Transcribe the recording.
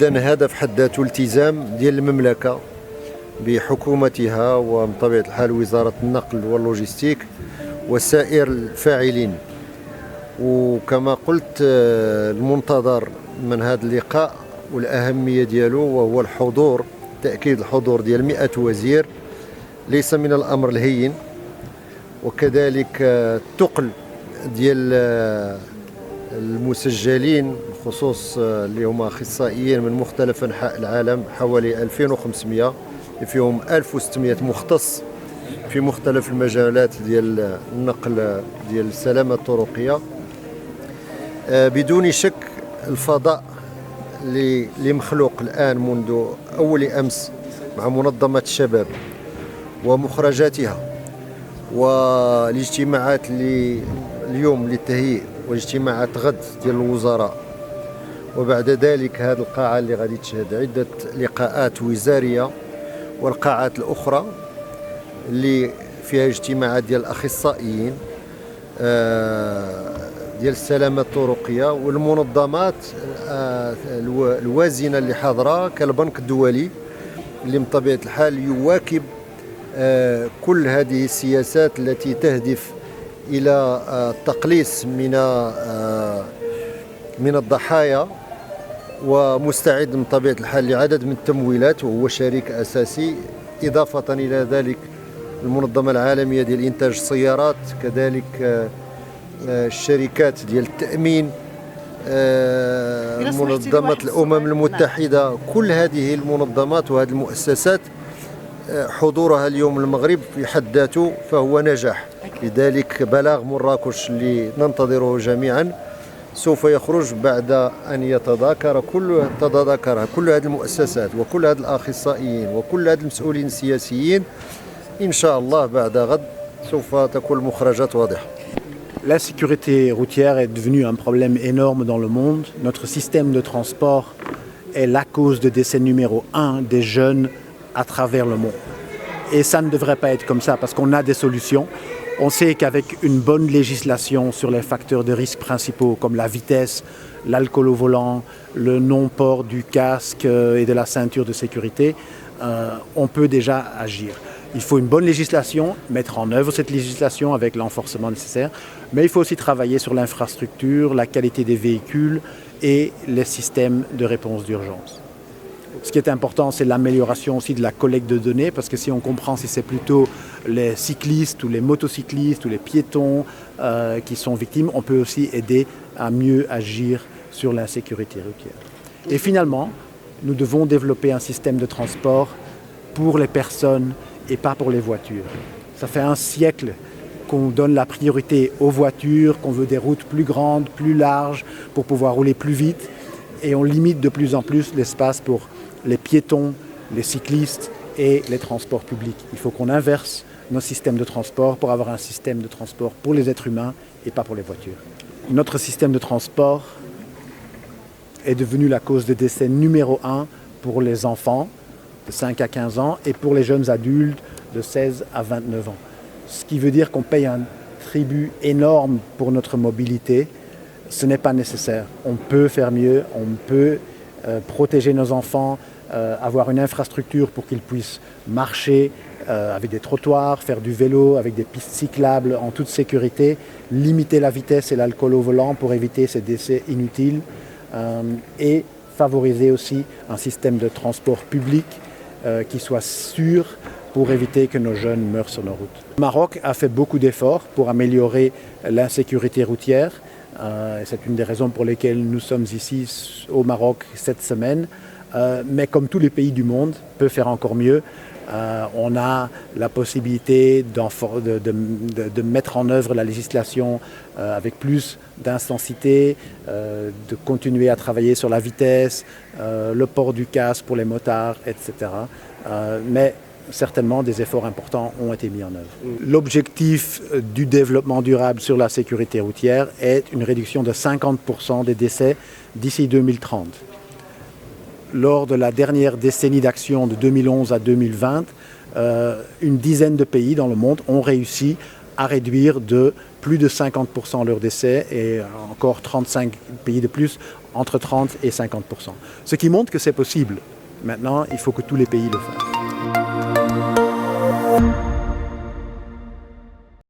إذن هذا في حد ذاته التزام ديال المملكة بحكومتها ومن طبيعة الحال وزارة النقل واللوجستيك وسائر الفاعلين. وكما قلت المنتظر من هذا اللقاء والأهمية ديالو وهو الحضور، تأكيد الحضور ديال 100 وزير ليس من الأمر الهين، وكذلك الثقل ديال المسجلين بخصوص اللي هما أخصائيين من مختلف أنحاء العالم حوالي 2500 فيهم 1600 مختص في مختلف المجالات ديال النقل ديال السلامة الطرقية. بدون شك الفضاء اللي مخلوق الآن منذ أول أمس مع منظمة الشباب ومخرجاتها والاجتماعات اللي اليوم للتهيئ واجتماعات غد ديال الوزراء، وبعد ذلك هذه القاعة اللي غادي تشهد عدة لقاءات وزارية والقاعات الأخرى اللي فيها اجتماعات ديال الأخصائيين ديال السلامة الطرقية والمنظمات الوازنة اللي حاضرة كالبنك الدولي اللي بطبيعة الحال يواكب كل هذه السياسات التي تهدف إلى التقليص من الضحايا، ومستعد من طبيعة الحال لعدد من التمويلات وهو شريك أساسي. إضافة إلى ذلك المنظمة العالمية ديال إنتاج السيارات، كذلك الشركات ديال التأمين، منظمة الأمم المتحدة، كل هذه المنظمات وهذه المؤسسات حضورها اليوم المغرب في حد ذاته فهو نجاح. لذلك بلاغ مراكش اللي ننتظره جميعا سوف يخرج بعد أن يتذاكر كل هذه المؤسسات وكل هذه الأخصائيين وكل هذه المسؤولين السياسيين. إن شاء الله بعد غد سوف تكون المخرجات واضحة. La sécurité routière est devenue un problème énorme dans le monde. Notre système de transport est la cause de décès numéro 1 des jeunes à travers le monde. Et ça ne devrait pas être comme ça parce qu'on a des solutions. On sait qu'avec une bonne législation sur les facteurs de risque principaux comme la vitesse, l'alcool au volant, le non-port du casque et de la ceinture de sécurité, on peut déjà agir. Il faut une bonne législation, mettre en œuvre cette législation avec l'enforcement nécessaire, mais il faut aussi travailler sur l'infrastructure, la qualité des véhicules et les systèmes de réponse d'urgence. Ce qui est important, c'est l'amélioration aussi de la collecte de données, parce que si on comprend si c'est plutôt les cyclistes ou les motocyclistes ou les piétons qui sont victimes, on peut aussi aider à mieux agir sur l'insécurité routière. Et finalement, nous devons développer un système de transport pour les personnes et pas pour les voitures. Ça fait un siècle qu'on donne la priorité aux voitures, qu'on veut des routes plus grandes, plus larges, pour pouvoir rouler plus vite, et on limite de plus en plus l'espace pour les piétons, les cyclistes et les transports publics. Il faut qu'on inverse nos systèmes de transport pour avoir un système de transport pour les êtres humains et pas pour les voitures. Notre système de transport est devenu la cause de décès numéro 1 pour les enfants de 5 à 15 ans et pour les jeunes adultes de 16 à 29 ans. Ce qui veut dire qu'on paye un tribut énorme pour notre mobilité. Ce n'est pas nécessaire. On peut faire mieux, on peut protéger nos enfants, avoir une infrastructure pour qu'ils puissent marcher avec des trottoirs, faire du vélo avec des pistes cyclables en toute sécurité, limiter la vitesse et l'alcool au volant pour éviter ces décès inutiles et favoriser aussi un système de transport public qui soit sûr pour éviter que nos jeunes meurent sur nos routes. Le Maroc a fait beaucoup d'efforts pour améliorer l'insécurité routière. C'est une des raisons pour lesquelles nous sommes ici au Maroc cette semaine. Mais comme tous les pays du monde, peut faire encore mieux. On a la possibilité de mettre en œuvre la législation avec plus d'intensité, de continuer à travailler sur la vitesse, le port du casque pour les motards, etc. Mais certainement des efforts importants ont été mis en œuvre. L'objectif du développement durable sur la sécurité routière est une réduction de 50% des décès d'ici 2030. Lors de la dernière décennie d'action de 2011 à 2020, une dizaine de pays dans le monde ont réussi à réduire de plus de 50% leurs décès et encore 35 pays de plus, entre 30 et 50%. Ce qui montre que c'est possible. Maintenant, il faut que tous les pays le fassent.